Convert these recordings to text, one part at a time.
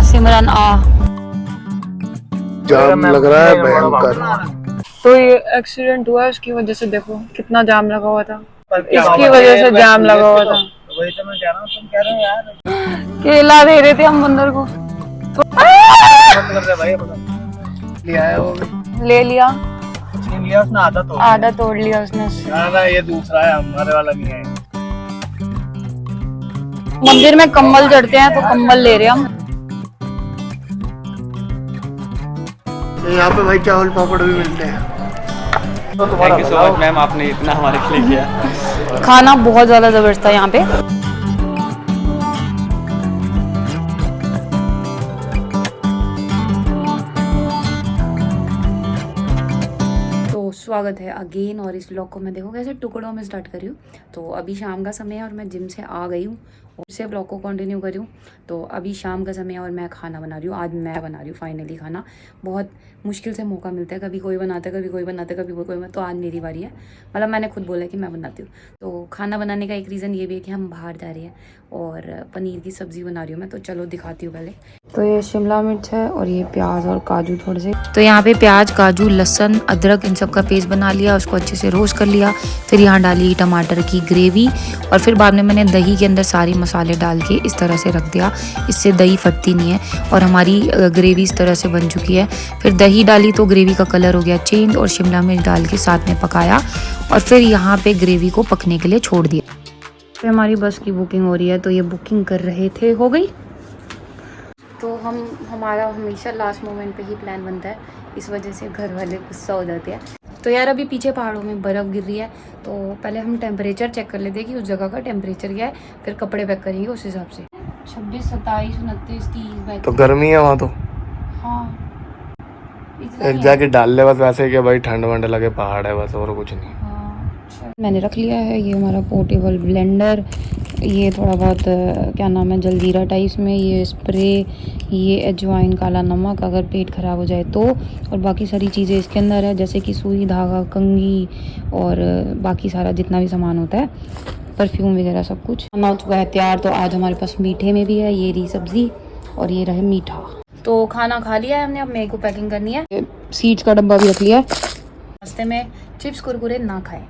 सिमरन आ। जाम लग रहा है भयंकर। तो ये एक्सीडेंट हुआ इसकी वजह से, देखो कितना जाम लगा हुआ था, इसकी वजह से जाम लगा हुआ था। वही तो मैं कह रहा हूँ, तुम कह रहे हो यार केला दे रहे थे हम बंदर को। बंद कर दे भाई अपना। लिया है वो भी ले लिया, छीन लिया उसने, आधा तोड़ लिया उसने। ना ये दूसरा है, हमारे वाला नहीं है। मंदिर में कम्बल चढ़ते हैं तो कम्बल ले रहे हैं हम। यहाँ पे भाई चावल पापड़ भी मिलते हैं। Thank you so much ma'am, आपने इतना हमारे लिए किया। खाना बहुत ज्यादा जबरदस्त था यहाँ पे। तो स्वागत है अगेन, और इस व्लॉग को मैं देखो कैसे टुकड़ों में स्टार्ट कर रही हूँ। तो अभी शाम का समय है और मैं जिम से आ गई हूँ और से व्लॉग को कंटिन्यू कर रही हूँ। तो अभी शाम का समय है और मैं खाना बना रही हूँ। आज मैं बना रही हूँ फाइनली खाना। बहुत मुश्किल से मौका मिलता है, कभी कोई बनाता है, कभी कोई बनाता है, कभी कोई बनाता है। तो आज मेरी बारी है, मतलब मैंने खुद बोला कि मैं बनाती हूँ। तो खाना बनाने का एक रीज़न ये भी है कि हम बाहर जा रहे हैं और पनीर की सब्ज़ी बना रही हूँ मैं। तो चलो दिखाती हूँ पहले। तो ये शिमला मिर्च है और ये प्याज और काजू थोड़े से। तो यहाँ पे प्याज, काजू, लहसुन, अदरक इन सब का पेस्ट बना लिया, उसको अच्छे से रोस्ट कर लिया। फिर यहाँ डाली टमाटर की ग्रेवी और फिर बाद में मैंने दही के अंदर सारे मसाले डाल के इस तरह से रख दिया। इससे दही फटती नहीं है और हमारी ग्रेवी इस तरह से बन चुकी है। फिर दही डाली तो ग्रेवी का कलर हो गया चेंज और शिमला मिर्च डाल के साथ में पकाया और फिर यहाँ पे ग्रेवी को पकने के लिए छोड़ दिया। फिर हमारी बस की बुकिंग हो रही है, तो ये बुकिंग कर रहे थे, हो गई। तो हमारा हमेशा लास्ट मोमेंट पे ही प्लान बनता है, इस वजह से घर वाले गुस्सा हो जाते हैं। तो यार अभी पीछे पहाड़ों में बर्फ़ गिर रही है, तो पहले हम टेम्परेचर चेक कर लेते हैं कि उस जगह का टेम्परेचर क्या है, फिर कपड़े पैक करेंगे उस हिसाब से। 26, 27, 29, 30। तो गर्मी है वहाँ तो। हाँ एक जाके डाल ले बस, वैसे क्या भाई ठंड वंड लगे, पहाड़ है बस, और कुछ नहीं। मैंने रख लिया है ये हमारा पोर्टेबल ब्लेंडर। ये थोड़ा बहुत क्या नाम है, जलजीरा टाइप्स में, ये स्प्रे, ये अजवाइन, काला नमक अगर पेट ख़राब हो जाए तो, और बाकी सारी चीज़ें इसके अंदर है, जैसे कि सुई, धागा, कंघी और बाकी सारा जितना भी सामान होता है, परफ्यूम वगैरह सब कुछ। खाना हो चुका है तैयार। तो आज हमारे पास मीठे में भी है, ये रही सब्ज़ी और ये रहे मीठा। तो खाना खा लिया है हमने, अब मेरे को पैकिंग करनी है। सीड्स का डब्बा भी रख लिया है। रास्ते में चिप्स कुरकुरे ना खाएं।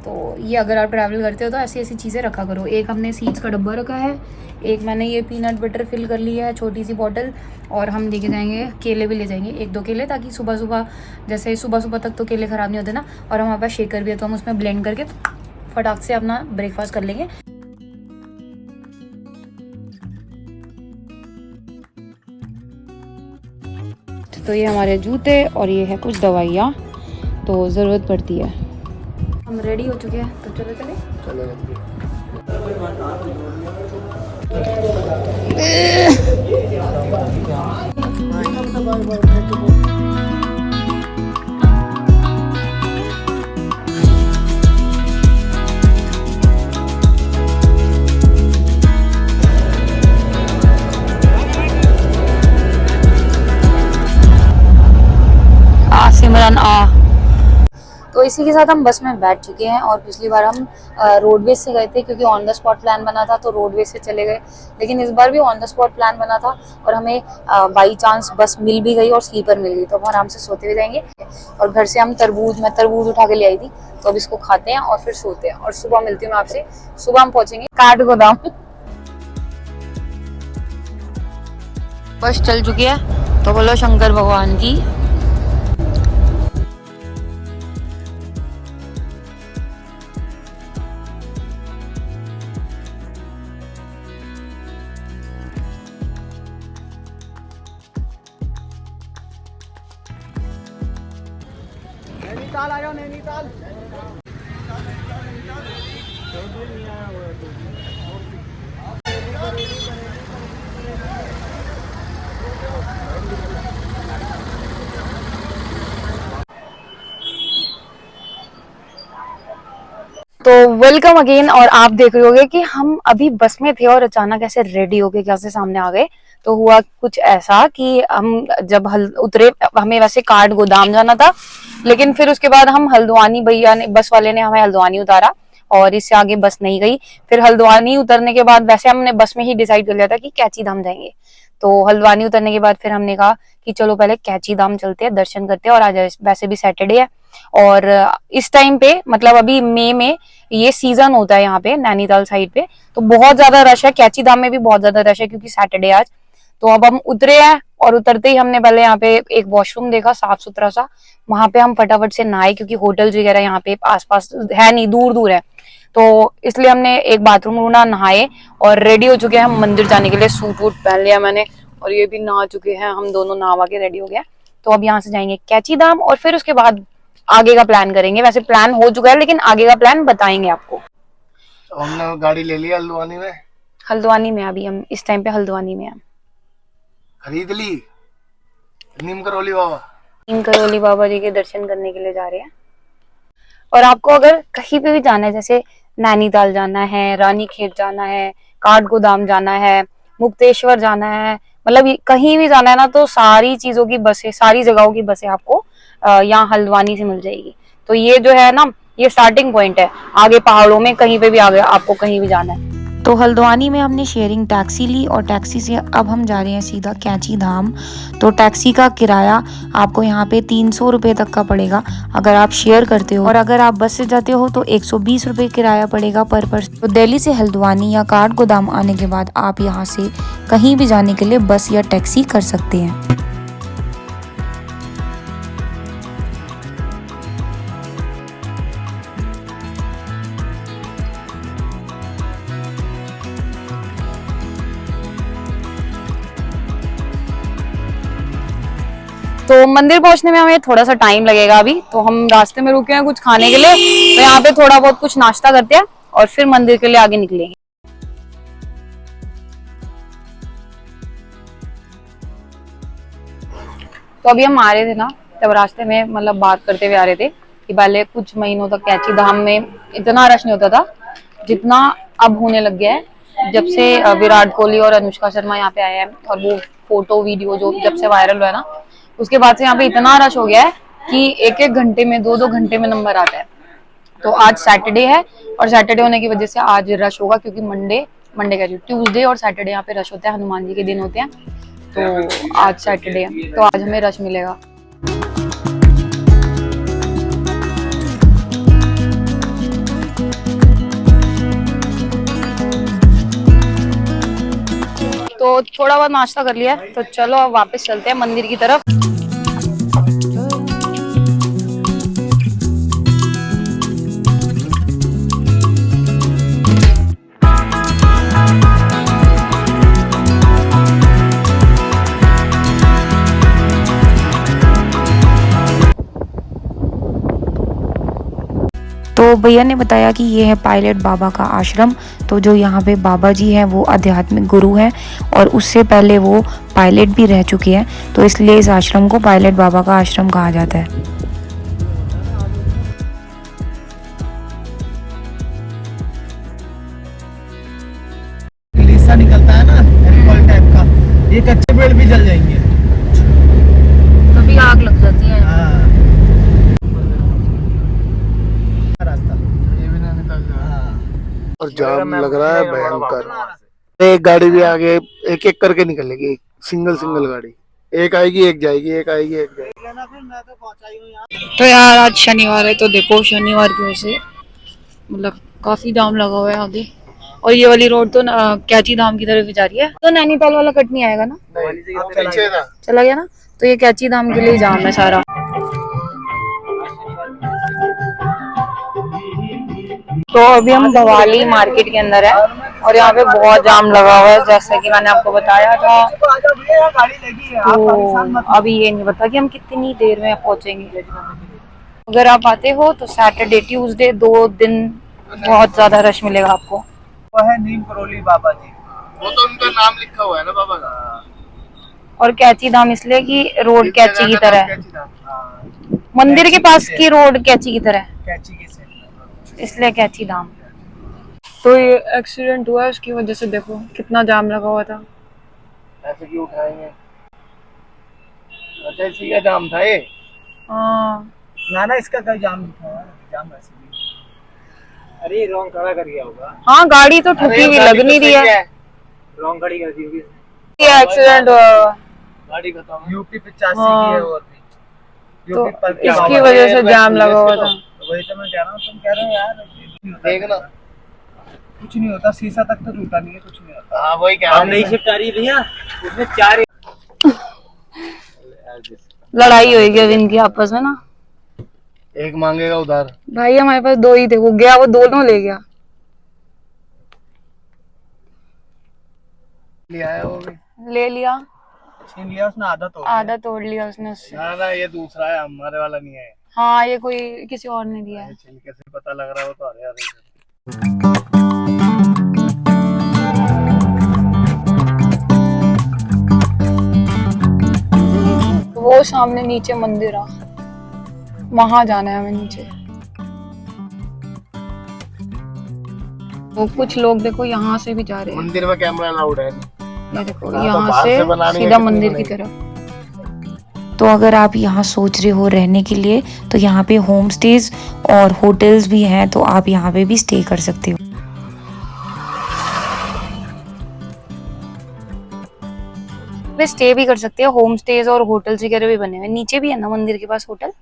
तो ये अगर आप ट्रैवल करते हो तो ऐसी ऐसी चीज़ें रखा करो। एक हमने सीड्स का डब्बा रखा है, एक मैंने ये पीनट बटर फिल कर लिया है छोटी सी बॉटल, और हम लेके जाएंगे केले भी ले जाएंगे, 1-2 केले, ताकि सुबह सुबह, जैसे सुबह सुबह तक तो केले ख़राब नहीं होते ना। और हमारे पास शेकर भी है तो हम उसमें ब्लेंड करके फटाक से अपना ब्रेकफास्ट कर लेंगे। तो ये हमारे जूते और ये है कुछ दवाइयाँ, तो ज़रूरत पड़ती है। हम रेडी हो चुके हैं, तो चलो चले। सिमरन आ। तो इसी के साथ हम बस में बैठ चुके हैं, और पिछली बार हम रोडवेज से गए थे क्योंकि ऑन द स्पॉट प्लान बना था, तो रोडवेज से चले गए। लेकिन इस बार भी ऑन द स्पॉट प्लान बना था और हमें बाई चांस बस मिल भी गई और स्लीपर मिल गई, तो हम आराम से सोते हुए जाएंगे। और घर से हम मैं तरबूज उठा के ले आई थी, तो अब इसको खाते हैं और फिर सोते हैं। और सुबह मिलती हूँ मैं आपसे। सुबह हम पहुँचेंगे काठगोदाम। बस चल चुकी है, तो बोलो शंकर भगवान की। नैनीताल आ जाओ, नैनीताल। तो वेलकम अगेन। और आप देख रहे होगे कि हम अभी बस में थे और अचानक ऐसे रेडी होके कैसे सामने आ गए। तो हुआ कुछ ऐसा कि हम जब उतरे, हमें वैसे काठगोदाम जाना था, लेकिन फिर उसके बाद हम हल्द्वानी, भैया ने, बस वाले ने हमें हल्द्वानी उतारा और इससे आगे बस नहीं गई। फिर हल्द्वानी उतरने के बाद वैसे हमने बस में ही डिसाइड कर लिया था कि कैची धाम जाएंगे, तो हल्द्वानी उतरने के बाद फिर हमने कहा कि चलो पहले कैची धाम चलते हैं, दर्शन करते हैं, और आज वैसे भी सैटरडे है। और इस टाइम पे मतलब अभी मई में ये सीजन होता है यहाँ पे नैनीताल साइड पे, तो बहुत ज्यादा रश है। कैची धाम में भी बहुत ज्यादा रश है क्योंकि सैटरडे आज। तो अब हम उतरे हैं और उतरते ही हमने पहले यहाँ पे एक वॉशरूम देखा साफ सुथरा सा, वहां पे हम फटाफट से नहाए क्योंकि होटल्स वगैरह यहाँ पे आसपास है नहीं, दूर दूर है, तो इसलिए हमने एक बाथरूम ढूंढा, नहाए और रेडी हो चुके हैं हम मंदिर जाने के लिए। सूट वूट पहन लिया मैंने और ये भी नहा चुके हैं, हम दोनों नहावा के रेडी हो गया। तो अब यहाँ से जाएंगे कैची धाम और फिर उसके बाद आगे का प्लान करेंगे। वैसे प्लान हो चुका है लेकिन आगे का प्लान बताएंगे आपको। तो हमने गाड़ी ले ली हल्द्वानी में। हल्द्वानी में अभी हम इस टाइम पे हल्द्वानी में हैं। खरीद ली नीम करौली बाबा। नीम करौली बाबा जी के दर्शन करने के लिए जा रहे हैं। और आपको अगर कहीं पे भी जाना है, जैसे नैनीताल जाना है, रानीखेत जाना है, काठगोदाम जाना है, मुक्तेश्वर जाना है, मतलब कहीं भी जाना है ना, तो सारी चीजों की बसें, सारी जगहों की बसें आपको यहाँ हल्द्वानी से मिल जाएगी। तो ये जो है ना, ये स्टार्टिंग पॉइंट है। आगे पहाड़ों में कहीं पे भी आगे आपको कहीं भी जाना है। तो हल्द्वानी में हमने शेयरिंग टैक्सी ली और टैक्सी से अब हम जा रहे हैं सीधा कैची धाम। तो टैक्सी का किराया आपको यहाँ पे 300 रुपये तक का पड़ेगा अगर आप शेयर करते हो, और अगर आप बस से जाते हो तो 120 रुपये किराया पड़ेगा पर पर्सन। तो दिल्ली से हल्द्वानी या काठगोदाम आने के बाद आप यहाँ से कहीं भी जाने के लिए बस या टैक्सी कर सकते हैं। तो मंदिर पहुंचने में हमें थोड़ा सा टाइम लगेगा अभी, तो हम रास्ते में रुके हैं कुछ खाने के लिए, तो यहाँ पे थोड़ा बहुत कुछ नाश्ता करते हैं और फिर मंदिर के लिए आगे निकलेंगे। तो अभी हम आ रहे थे ना, तब रास्ते में मतलब बात करते हुए आ रहे थे कि पहले कुछ महीनों तक कैची धाम में इतना रश नहीं होता था जितना अब होने लग गया है, जब से विराट कोहली और अनुष्का शर्मा यहाँ पे आए हैं और वो फोटो वीडियो जो जब से वायरल हुआ है ना, उसके बाद से यहाँ पे इतना रश हो गया है कि एक एक घंटे में, दो दो घंटे में नंबर आता है। तो आज सैटरडे है और सैटरडे होने की वजह से आज रश होगा, क्योंकि मंडे कह रही हूँ, ट्यूसडे और सैटरडे यहाँ पे रश होता है, हनुमान जी के दिन होते हैं। तो आज सैटरडे है तो आज हमें रश मिलेगा। तो थोड़ा बहुत नाश्ता कर लिया, तो चलो अब वापस चलते हैं मंदिर की तरफ। तो भैया ने बताया कि ये है पायलट बाबा का आश्रम। तो जो यहाँ पे बाबा जी हैं वो आध्यात्मिक गुरु हैं और उससे पहले वो पायलट भी रह चुके हैं, तो इसलिए इस आश्रम को पायलट बाबा का आश्रम कहा जाता है। लीसा निकलता है ना एल्कोहल टाइप का, ये कच्चे पेड़ भी जल जाएंगे, कभी आग लग जाती है। और जाम लग रहा है भयंकर। एक गाड़ी भी आगे एक एक करके निकलेगी, सिंगल गाड़ी, एक आएगी एक जाएगी, एक आएगी एक जाएगी। तो यार आज शनिवार है, तो देखो शनिवार की वजह से मतलब काफी जाम लगा हुआ है आगे, और ये वाली रोड तो कैची धाम की तरफ जा रही है। तो नैनीताल वाला कट नहीं आएगा ना, चला गया ना, तो ये कैची धाम के लिए जाम है सारा। तो अभी हम भवाली मार्केट के अंदर है और यहाँ पे बहुत जाम लगा हुआ है, जैसा कि मैंने आपको बताया था। तो अभी ये नहीं पता कि हम कितनी देर में पहुंचेंगे। अगर आप आते हो तो सैटरडे ट्यूसडे 2 दिन बहुत ज्यादा रश मिलेगा आपको। वो है नीम करौली बाबा जी, वो तो उनका नाम लिखा हुआ है ना बाबा का। और कैची धाम इसलिए कि रोड कैची की तरह है, मंदिर के पास की रोड कैची की तरह है, इसलिए कैची धाम। तो ये एक्सीडेंट हुआ, उसकी वजह से देखो कितना जाम लगा हुआ था। ऐसे क्यों उठाएंगे, अच्छा इसी का जाम था ये। हाँ ना इसका कोई जाम नहीं था, जाम ऐसे भी। अरे रॉन्ग खड़ा कर गया होगा। हाँ गाड़ी तो ठुकी हुई लग नहीं रही है। रॉन्ग गाड़ी कर दी होगी। ये एक्सीडेंट हुआ गाड़ी खत्म। यूपी 85 हाँ। की है और भी। तो यूपी पर इसकी वजह से जाम लगा हुआ था। वही तो मैं कह रहा हूँ, तुम कह रहे हो यार देखना कुछ नहीं होता, शीशा तक तो टूटा नहीं है, कुछ नहीं होता। हाँ वही क्या अब नई शिफ्ट आ रही है भैया, उसमें 4 लड़ाई होगी अब इनकी आपस में ना। एक मांगेगा उधार। भाई हमारे पास 2 ही थे, वो गया, वो दोनों ले गया। लिया है वो भी। ले लिया, छीन लिया उसने, आधा तोड़ लिया उसने उससे। ना ये दूसरा है, हमारे वाला नहीं है। हाँ ये कोई किसी और ने दिया है। छिलके से पता लग रहा है वो तो हरे हरे। वो सामने नीचे मंदिर है, वहां जाना है हमें नीचे। वो कुछ लोग देखो यहाँ से भी जा रहे हैं। मंदिर में कैमरा अलाउड है। ये देखो हाँ, तो यहाँ बाहर से से बनानी है, सीधा कितनी मंदिर की बनेगी? तरफ। तो अगर आप यहाँ सोच रहे हो रहने के लिए तो यहाँ पे होम स्टेज और होटल्स भी हैं, तो आप यहाँ पे भी स्टे कर सकते हो। वे स्टे भी कर सकते हैं, होम स्टेज और होटल्स वगैरह भी बने हुए हैं। नीचे भी है ना मंदिर के पास होटल।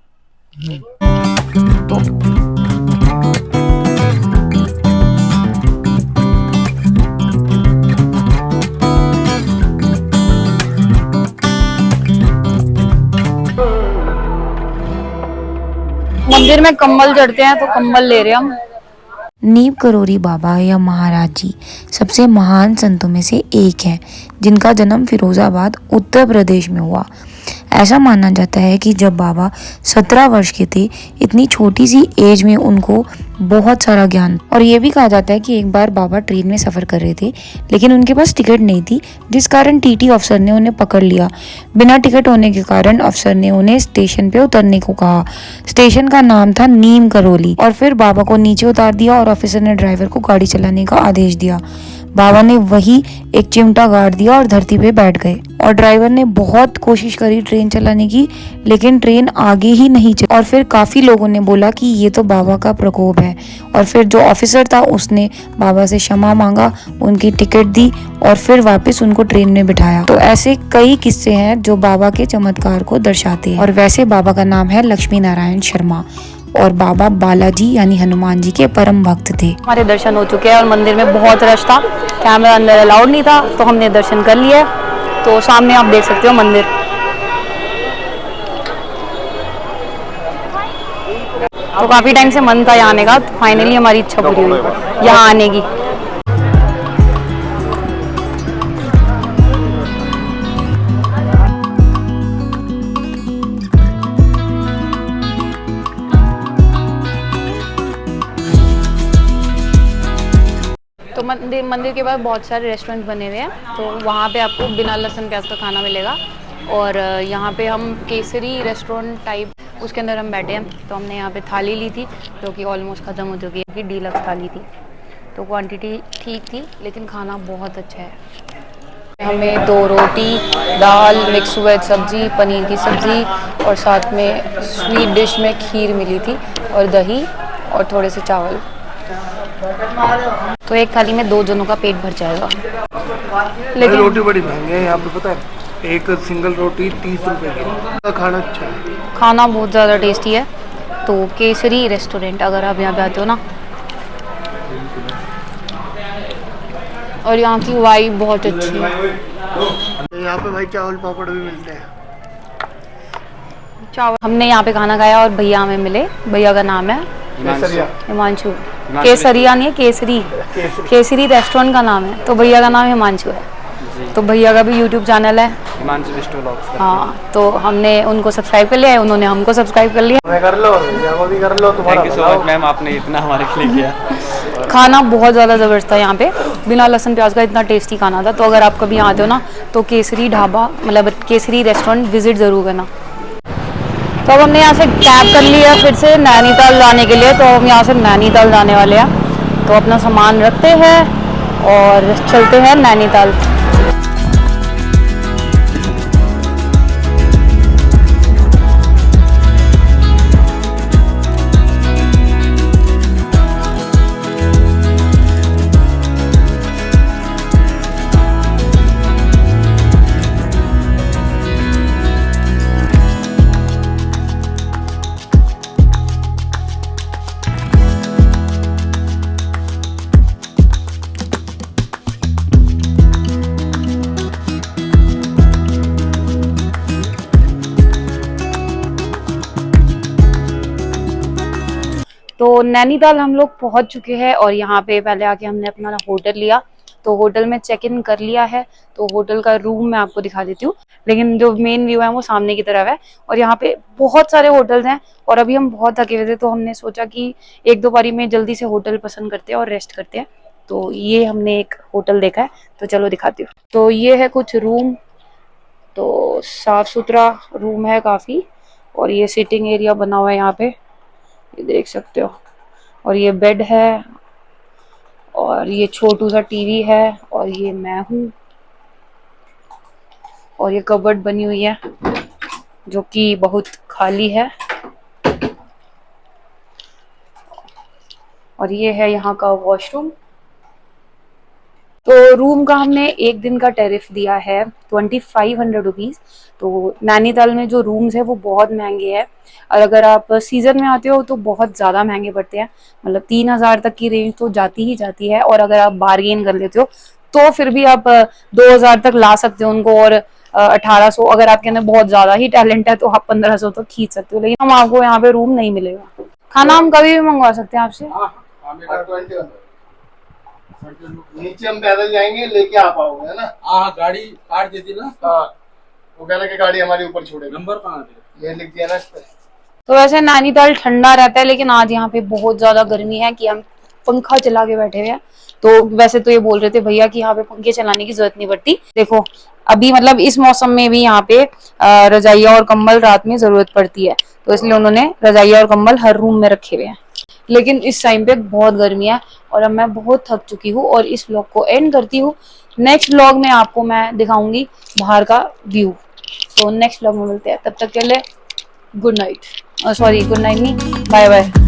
मंदिर में कंबल चढ़ते हैं तो कंबल ले रहे हैं हम। नीम करोली बाबा या महाराज जी सबसे महान संतों में से एक हैं, जिनका जन्म फिरोजाबाद उत्तर प्रदेश में हुआ। ऐसा माना जाता है कि जब बाबा 17 वर्ष के थे, इतनी छोटी सी एज में उनको बहुत सारा ज्ञान। और ये भी कहा जाता है कि एक बार बाबा ट्रेन में सफ़र कर रहे थे, लेकिन उनके पास टिकट नहीं थी, जिस कारण टीटी अफसर ने उन्हें पकड़ लिया। बिना टिकट होने के कारण अफसर ने उन्हें स्टेशन पे उतरने को कहा। स्टेशन का नाम था नीम करोली। और फिर बाबा को नीचे उतार दिया और ऑफिसर ने ड्राइवर को गाड़ी चलाने का आदेश दिया। बाबा ने वही एक चिमटा गाड़ दिया और धरती पे बैठ गए। और ड्राइवर ने बहुत कोशिश करी ट्रेन चलाने की, लेकिन ट्रेन आगे ही नहीं चली। और फिर काफ़ी लोगों ने बोला कि ये तो बाबा का प्रकोप है। और फिर जो ऑफिसर था उसने बाबा से क्षमा मांगा, उनकी टिकट दी और फिर वापस उनको ट्रेन में बिठाया। तो ऐसे कई किस्से हैं जो बाबा के चमत्कार को दर्शाते हैं। और वैसे बाबा का नाम है लक्ष्मी नारायण शर्मा और बाबा बालाजी यानी हनुमान जी के परम भक्त थे। हमारे दर्शन हो चुके हैं और मंदिर में बहुत रश था, कैमरा अंदर अलाउड नहीं था, तो हमने दर्शन कर लिए। तो सामने आप देख सकते हो मंदिर। तो काफी टाइम से मन था यहाँ आने का, तो फाइनली हमारी इच्छा पूरी हुई यहाँ आने की। तो मंदिर के बाद बहुत सारे रेस्टोरेंट बने हुए हैं, तो वहाँ पे आपको बिना लहसुन प्याज का खाना मिलेगा। और यहाँ पे हम केसरी रेस्टोरेंट टाइप, उसके अंदर हम बैठे हैं। तो हमने यहाँ पे थाली ली थी जो कि ऑलमोस्ट ख़त्म हो चुकी है, कि डीलक्स थाली थी। तो क्वांटिटी ठीक थी, लेकिन खाना बहुत अच्छा है। हमें 2 रोटी, दाल, मिक्स वेज सब्जी, पनीर की सब्ज़ी और साथ में स्वीट डिश में खीर मिली थी और दही और थोड़े से चावल। तो एक थाली में 2 जनों का पेट भर जाएगा। लेकिन रोटी बड़ी महंगी है यहाँ पे, पता है? एक सिंगल रोटी 30 रुपए की। खाना अच्छा है, खाना बहुत ज़्यादा टेस्टी है। तो केसरी रेस्टोरेंट अगर आप यहाँ पे आते हो ना, और यहाँ की वाइब बहुत अच्छी है। यहाँ पे भाई चावल पापड़ भी मिलते हैं। चावल हमने यहाँ पे खाना खाया और भैया हमें मिले। भैया का नाम है हिमांशु। केसरिया नहीं है, केसरी रेस्टोरेंट का नाम है। तो भैया का नाम हिमांशु है। तो भैया का भी यूट्यूब चैनल है हिमांशु विष्णु व्लॉग्स। हाँ, तो हमने उनको सब्सक्राइब कर लिया है, उन्होंने हमको सब्सक्राइब कर लिया। कर लो, भी कर लो। Thank you so much ma'am, आपने इतना हमारे लिए किया। खाना बहुत ज़्यादा ज़बरदस्त था यहाँ पे, बिना लहसुन प्याज का इतना टेस्टी खाना था। तो अगर आप कभी आते हो ना, तो केसरी ढाबा मतलब केसरी रेस्टोरेंट विजिट ज़रूर करना। तो अब हमने यहाँ से कैब कर लिया फिर से नैनीताल जाने के लिए। तो हम यहाँ से नैनीताल जाने वाले हैं। तो अपना सामान रखते हैं और चलते हैं नैनीताल। तो नैनीताल हम लोग पहुंच चुके हैं और यहाँ पे पहले आके हमने अपना होटल लिया। तो होटल में चेक इन कर लिया है। तो होटल का रूम मैं आपको दिखा देती हूँ, लेकिन जो मेन व्यू है वो सामने की तरफ है। और यहाँ पे बहुत सारे होटल्स हैं और अभी हम बहुत थके हुए थे, तो हमने सोचा कि एक दो बारी में जल्दी से होटल पसंद करते हैं और रेस्ट करते हैं। तो ये हमने एक होटल देखा है, तो चलो दिखाती हूँ। तो ये है कुछ रूम, तो साफ सुथरा रूम है काफी। और ये सिटिंग एरिया बना हुआ है यहाँ पे, ये देख सकते हो। और ये बेड है और ये छोटू सा टीवी है और ये मैं हूँ। और ये कबर्ड बनी हुई है जो कि बहुत खाली है। और ये है यहाँ का वॉशरूम। तो रूम का हमने एक दिन का टैरिफ दिया है 2500 रुपीज। तो नैनीताल में जो रूम्स है वो बहुत महंगे हैं और अगर आप सीजन में आते हो तो बहुत ज़्यादा महंगे पड़ते हैं, मतलब 3000 तक की रेंज तो जाती ही जाती है। और अगर आप बार्गेन कर लेते हो तो फिर भी आप 2000 तक ला सकते हो उनको। और 1800, अगर आपके अंदर बहुत ज़्यादा ही टैलेंट है तो आप 1500 तक खींच सकते हो। लेकिन हम आपको यहाँ पे रूम नहीं मिलेगा। खाना हम कभी भी मंगवा सकते हैं आपसे। नीचे हम पैदल जाएंगे, लेके आ पाओगे, है ना? हाँ, गाड़ी काट देती ना। हाँ, वो कह रहा कि गाड़ी हमारे ऊपर छोड़ेगी। नंबर कहाँ है? ये लिख दिया ना इस पे। तो वैसे नैनीताल ठंडा रहता है, लेकिन आज यहाँ पे बहुत ज्यादा गर्मी है कि हम पंखा चला के बैठे हुए हैं। तो वैसे तो ये बोल रहे थे भैया कि यहाँ पे पंखे चलाने की जरूरत नहीं पड़ती। देखो अभी मतलब इस मौसम में भी यहाँ पे रजाइयाँ और कंबल रात में जरूरत पड़ती है, तो इसलिए उन्होंने रजाइयाँ और कंबल हर रूम में रखे हुए हैं। लेकिन इस टाइम पे बहुत गर्मी है और अब मैं बहुत थक चुकी हूँ और इस व्लॉग को एंड करती हूँ। नेक्स्ट व्लॉग में आपको मैं दिखाऊंगी बाहर का व्यू। तो नेक्स्ट व्लॉग में मिलते हैं, तब तक के लिए good night. Sorry, good night नहीं, बाय बाय।